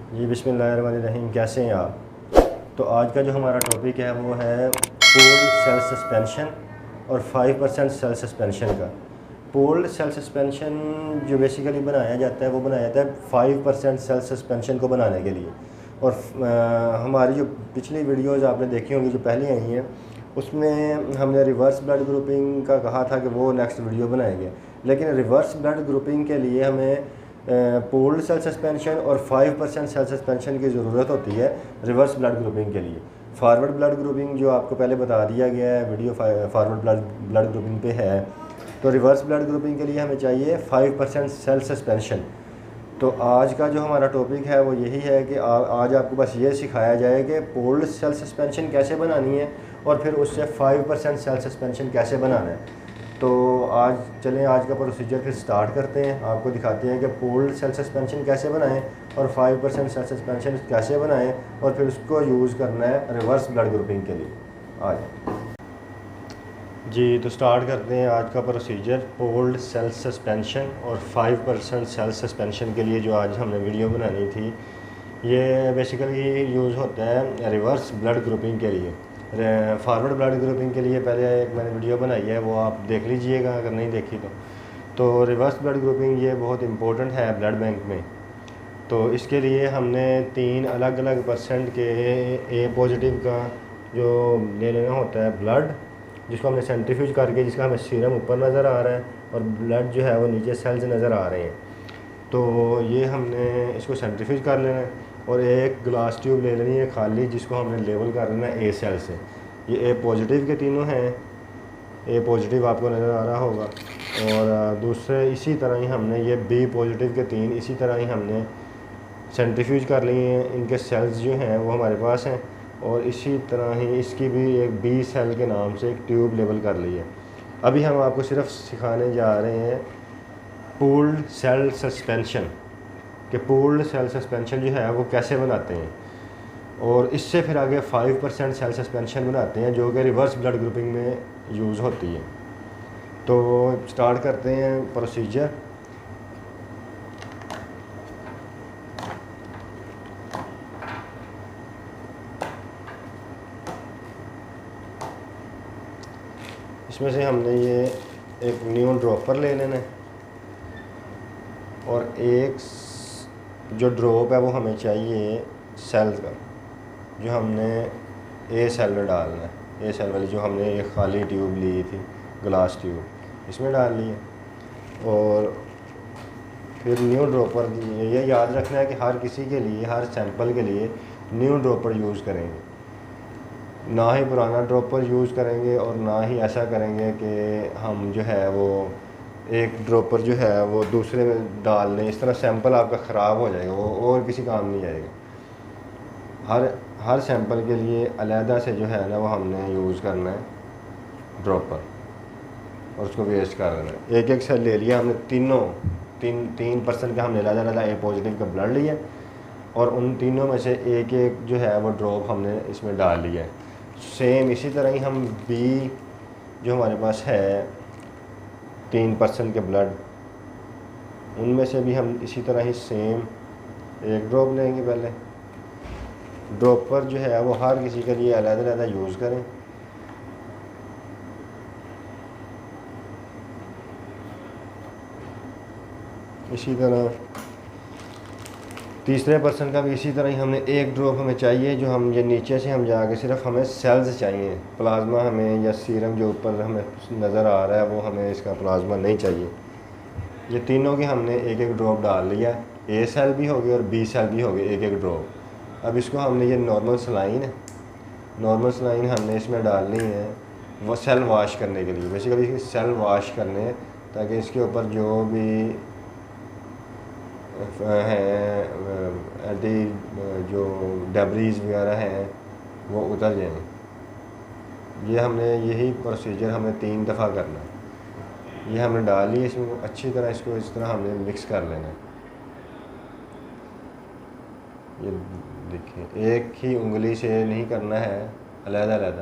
जी बिस्मिल्लाहिर्रहमानिर्रहीम। कैसे हैं आप? तो आज का जो हमारा टॉपिक है वो है पोल्ड सेल सस्पेंशन और 5% सेल सस्पेंशन का। पोल्ड सेल सस्पेंशन जो बेसिकली बनाया जाता है वो बनाया जाता है 5% सेल सस्पेंशन को बनाने के लिए। और हमारी जो पिछली वीडियोज़ आपने देखी होंगी जो पहले आई हैं उसमें हमने रिवर्स ब्लड ग्रुपिंग का कहा था कि वो नेक्स्ट वीडियो बनाएंगे, लेकिन रिवर्स ब्लड ग्रुपिंग के लिए हमें पोल्ड सेल सस्पेंशन और 5% सेल सस्पेंशन की ज़रूरत होती है रिवर्स ब्लड ग्रुपिंग के लिए। फॉरवर्ड ब्लड ग्रुपिंग जो आपको पहले बता दिया गया है, वीडियो फॉरवर्ड ब्लड ग्रुपिंग पे है। तो रिवर्स ब्लड ग्रुपिंग के लिए हमें चाहिए 5% सेल सस्पेंशन। तो आज का जो हमारा टॉपिक है वो यही है कि आज आपको बस ये सिखाया जाए कि पोल्ड सेल सस्पेंशन कैसे बनानी है और फिर उससे 5% सेल सस्पेंशन कैसे बनाना है। तो आज चलें, आज का प्रोसीजर फिर स्टार्ट करते हैं। आपको दिखाते हैं कि पोल्ड सेल सस्पेंशन कैसे बनाएं और 5% सेल सस्पेंशन कैसे बनाएं और फिर उसको यूज़ करना है रिवर्स ब्लड ग्रुपिंग के लिए। आज जी तो स्टार्ट करते हैं आज का प्रोसीजर पोल्ड सेल सस्पेंशन और 5% सेल सस्पेंशन के लिए। जो आज हमने वीडियो बनानी थी ये बेसिकली यूज़ होता है रिवर्स ब्लड ग्रुपिंग के लिए। फॉरवर्ड ब्लड ग्रुपिंग के लिए पहले एक मैंने वीडियो बनाई है, वो आप देख लीजिएगा अगर नहीं देखी तो रिवर्स ब्लड ग्रुपिंग ये बहुत इंपॉर्टेंट है ब्लड बैंक में। तो इसके लिए हमने 3 अलग अलग परसेंट के ए पॉजिटिव का जो ले लेना होता है ब्लड, जिसको हमने सेंट्रीफ्यूज करके, जिसका हमें सीरम ऊपर नज़र आ रहा है और ब्लड जो है वो नीचे सेल्स नज़र आ रहे हैं। तो ये हमने इसको सेंट्रीफ्यूज कर लेना है और एक ग्लास ट्यूब ले लेनी है खाली, जिसको हमने लेवल कर लेना है ए सेल से। ये ए पॉजिटिव के तीनों हैं, ए पॉजिटिव आपको नज़र आ रहा होगा। और दूसरे इसी तरह ही हमने ये बी पॉजिटिव के 3 इसी तरह ही हमने सेंट्रीफ्यूज कर लिए हैं। इनके सेल्स जो हैं वो हमारे पास हैं और इसी तरह ही इसकी भी एक बी सेल के नाम से एक ट्यूब लेवल कर ली है। अभी हम आपको सिर्फ सिखाने जा रहे हैं पूल्ड सेल सस्पेंशन, कि पूल्ड सेल सस्पेंशन जो है वो कैसे बनाते हैं और इससे फिर आगे 5% सेल सस्पेंशन बनाते हैं जो कि रिवर्स ब्लड ग्रुपिंग में यूज़ होती है। तो स्टार्ट करते हैं प्रोसीजर। इसमें से हमने ये एक न्यू ड्रॉपर ले लेना है और एक जो ड्रॉप है वो हमें चाहिए सेल का, जो हमने ए सेल में डालना है। ए सेल वाली जो हमने एक खाली ट्यूब ली थी, ग्लास ट्यूब, इसमें डाल ली है। और फिर न्यू ड्रॉपर, ये याद रखना है कि हर किसी के लिए, हर सैंपल के लिए न्यू ड्रॉपर यूज़ करेंगे, ना ही पुराना ड्रॉपर यूज़ करेंगे और ना ही ऐसा करेंगे कि हम जो है वो एक ड्रॉपर जो है वो दूसरे में डाल लें। इस तरह सैंपल आपका ख़राब हो जाएगा, वो और किसी काम नहीं आएगा। हर सैंपल के लिए अलहदा से जो है ना वो हमने यूज़ करना है ड्रॉपर और उसको वेस्ट कर देना है। एक एक सेल ले लिया हमने, तीन परसेंट का हमने अलहदा ए पॉजिटिव का ब्लड लिया और उन तीनों में से एक एक जो है वो ड्रॉप हमने इसमें डाल लिया है। सेम इसी तरह ही हम बी जो हमारे पास है 3% के ब्लड, उनमें से भी हम इसी तरह ही सेम एक ड्रॉप लेंगे। पहले ड्रॉपर जो है वो हर किसी के लिए अलग-अलग यूज़ करें। इसी तरह तीसरे पर्सन का भी इसी तरह ही हमने एक ड्रॉप हमें चाहिए, जो हम ये नीचे से हम जाके सिर्फ हमें सेल्स चाहिए, प्लाज्मा हमें या सीरम जो ऊपर हमें नज़र आ रहा है वो हमें इसका प्लाज्मा नहीं चाहिए। ये तीनों के हमने एक एक ड्रॉप डाल लिया, ए सेल भी हो गए और बी सेल भी हो गए, एक एक ड्रॉप। अब इसको हमने ये नॉर्मल सलाइन हमने इसमें डालनी है वो सेल वाश करने के लिए। बेसिकली इसकी सेल वाश करने, ताकि इसके ऊपर जो भी हैं जो डेब्रीज वगैरह हैं वो उतर जाएं। ये हमने यही प्रोसीजर हमें 3 दफ़ा करना है। ये हमने डाल ली, इसमें अच्छी तरह इसको इस तरह हमने मिक्स कर लेना है। ये देखिए, एक ही उंगली से नहीं करना है, अलग-अलग,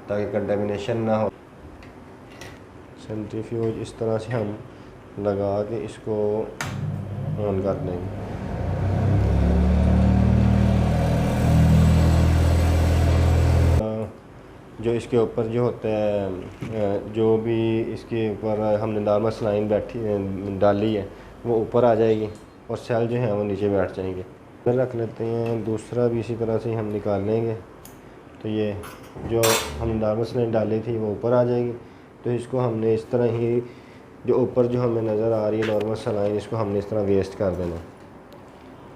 ताकि कंटेमिनेशन ना हो। सेंट्रीफ्यूज इस तरह से हम लगा के इसको ऑन कर देंगे। जो इसके ऊपर जो होता है, जो भी इसके ऊपर हमने नॉर्मल सलाइन डाली है वो ऊपर आ जाएगी और सेल जो है वो नीचे बैठ जाएंगे। फिर रख लेते हैं, दूसरा भी इसी तरह से हम निकाल लेंगे। तो ये जो हमने नॉर्मल सलाइन डाली थी वो ऊपर आ जाएगी। तो इसको हमने इस तरह ही, जो ऊपर जो हमें नज़र आ रही है नॉर्मल सलाइन, इसको हमने इस तरह वेस्ट कर देना।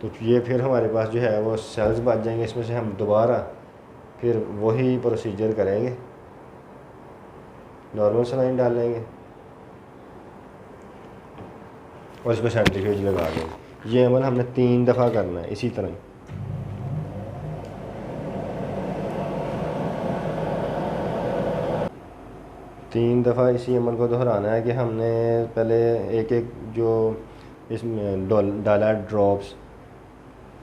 तो ये फिर हमारे पास जो है वो सेल्स बच जाएंगे। इसमें से हम दोबारा फिर वही प्रोसीजर करेंगे, नॉर्मल सलाइन डालेंगे और इसको सेंट्रीफ्यूज लगा देंगे। ये अमल हमने 3 दफ़ा करना है इसी तरह। तीन दफ़ा इसी अमल को दोहराना है कि हमने पहले एक एक जो इसमें डाला ड्रॉप्स,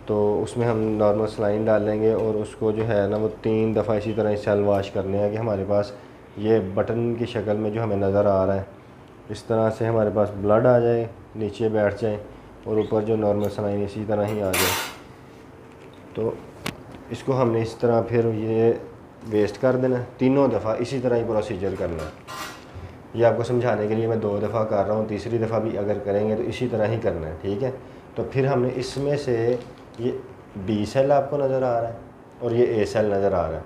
तो उसमें हम नॉर्मल सलाइन डालेंगे और उसको जो है ना वो 3 दफ़ा इसी तरह सेल वाश करने हैं कि हमारे पास ये बटन की शक्ल में जो हमें नज़र आ रहा है इस तरह से हमारे पास ब्लड आ जाए, नीचे बैठ जाए और ऊपर जो नॉर्मल सलाइन इसी तरह ही आ जाए। तो इसको हमने इस तरह फिर ये वेस्ट कर देना, तीनों दफ़ा इसी तरह ही प्रोसीजर करना है। ये आपको समझाने के लिए मैं 2 दफ़ा कर रहा हूँ, तीसरी दफ़ा भी अगर करेंगे तो इसी तरह ही करना है, ठीक है। तो फिर हमने इसमें से ये बी सेल आपको नज़र आ रहा है और ये ए सेल नज़र आ रहा है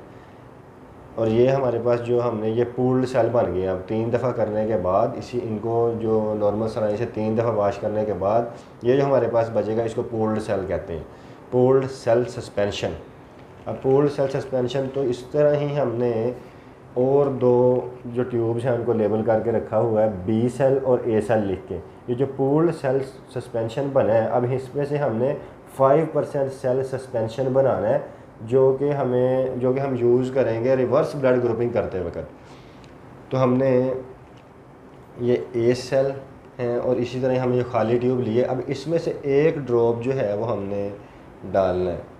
और ये हमारे पास जो हमने ये पूल्ड सेल बन गए। अब 3 दफ़ा करने के बाद इनको जो नॉर्मल सलाइन से 3 दफ़ा वॉश करने के बाद ये जो हमारे पास बचेगा इसको पूल्ड सेल कहते हैं, पूल्ड सेल सस्पेंशन। अब पूल्ड सेल सस्पेंशन तो इस तरह ही हमने और 2 जो ट्यूब्स हैं उनको लेबल करके रखा हुआ है, बी सेल और ए सेल लिख के। ये जो पूल्ड सेल सस्पेंशन बना है, अब इसमें से हमने 5% सेल सस्पेंशन बनाना है जो कि हम यूज़ करेंगे रिवर्स ब्लड ग्रुपिंग करते वक्त। तो हमने ये ए सेल हैं और इसी तरह हमने जो खाली ट्यूब लिए, अब इसमें से एक ड्रॉप जो है वो हमने डालना है।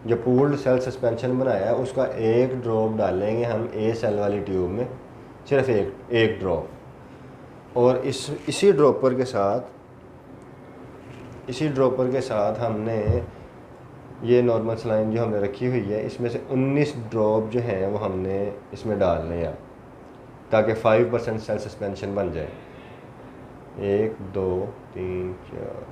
जो पूल्ड सेल सस्पेंशन बनाया है उसका एक ड्रॉप डालेंगे हम ए सेल वाली ट्यूब में, सिर्फ एक ड्रॉप। और इसी ड्रॉपर के साथ हमने ये नॉर्मल सलाइन जो हमने रखी हुई है इसमें से 19 ड्रॉप जो हैं वो हमने इसमें डालने हैं ताकि 5% सेल सस्पेंशन बन जाए। 1 2 3 4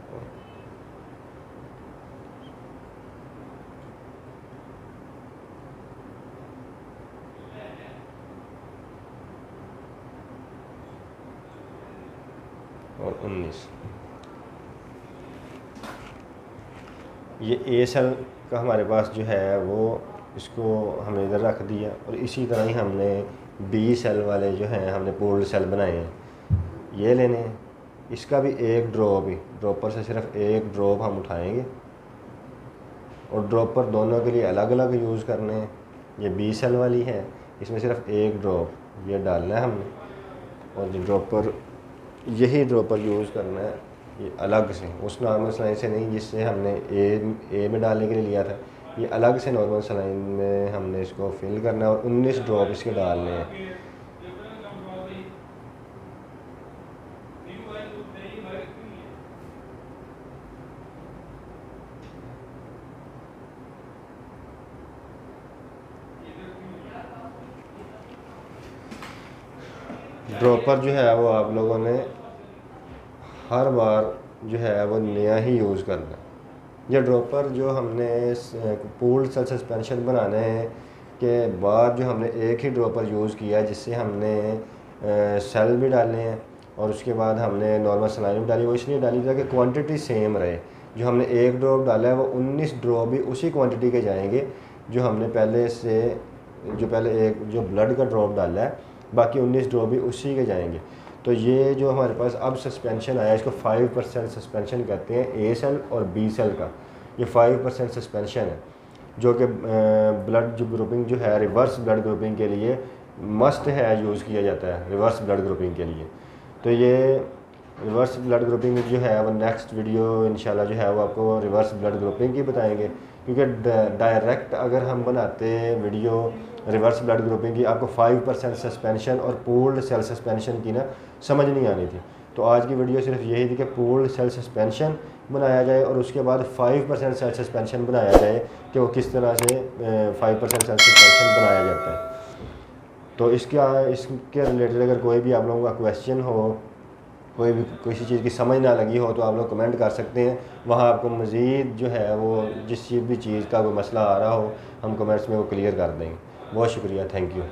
और 19। ये ए सेल का हमारे पास जो है वो इसको हमने इधर रख दिया और इसी तरह ही हमने बी सेल वाले जो हैं हमने पूल्ड सेल बनाए हैं, ये लेने हैं। इसका भी एक ड्रॉप ही, ड्रॉपर से सिर्फ एक ड्रॉप हम उठाएंगे और ड्रॉपर दोनों के लिए अलग अलग यूज़ करने हैं। ये बी सेल वाली है, इसमें सिर्फ एक ड्रॉप ये डालना है हमने और यही ड्रॉपर यूज़ करना है ये अलग से, उस नॉर्मल सलाइन से नहीं जिससे हमने ए में डालने के लिए लिया था। ये अलग से नॉर्मल सलाइन में हमने इसको फिल करना है और 19 ड्रॉप इसके डालने हैं। ड्रॉपर जो है वो आप लोगों ने हर बार जो है वो नया ही यूज़ करना है। यह ड्रॉपर जो हमने पूल्ड सेल सस्पेंशन बनाने के बाद जो हमने एक ही ड्रॉपर यूज़ किया जिससे हमने सेल भी डाले हैं और उसके बाद हमने नॉर्मल सलाइन भी डाली। वो इसलिए डाली ताकि क्वांटिटी सेम रहे। जो हमने एक ड्रॉप डाला है वो 19 ड्रॉप भी उसी क्वांटिटी के जाएंगे जो हमने पहले जो ब्लड का ड्रॉप डाला है, बाकी 19 ड्रॉप भी उसी के जाएंगे। तो ये जो हमारे पास अब सस्पेंशन आया इसको 5% सस्पेंशन कहते हैं, ए सेल और बी सेल का ये 5% सस्पेंशन है जो कि ब्लड जो ग्रुपिंग जो है रिवर्स ब्लड ग्रुपिंग के लिए मस्ट है, यूज़ किया जाता है रिवर्स ब्लड ग्रुपिंग के लिए। तो ये रिवर्स ब्लड ग्रुपिंग जो है वो नेक्स्ट वीडियो इंशाल्लाह जो है वो आपको रिवर्स ब्लड ग्रुपिंग की बताएंगे, क्योंकि डायरेक्ट अगर हम बनाते वीडियो रिवर्स ब्लड ग्रुपिंग की आपको 5% सस्पेंशन और पूल्ड सेल सस्पेंशन की ना समझ नहीं आनी थी। तो आज की वीडियो सिर्फ यही थी कि पूल्ड सेल सस्पेंशन बनाया जाए और उसके बाद 5% सेल सस्पेंशन बनाया जाए कि वो किस तरह से 5% सेल सस्पेंशन बनाया जाता है। तो इसके रिलेटेड अगर कोई भी आप लोगों का क्वेश्चन हो, कोई भी किसी चीज़ की समझ ना लगी हो, तो आप लोग कमेंट कर सकते हैं। वहाँ आपको मज़ीद जो है वो जिस भी चीज़ का कोई मसला आ रहा हो, हम कमेंट्स में वो क्लियर कर देंगे। बहुत शुक्रिया, थैंक यू।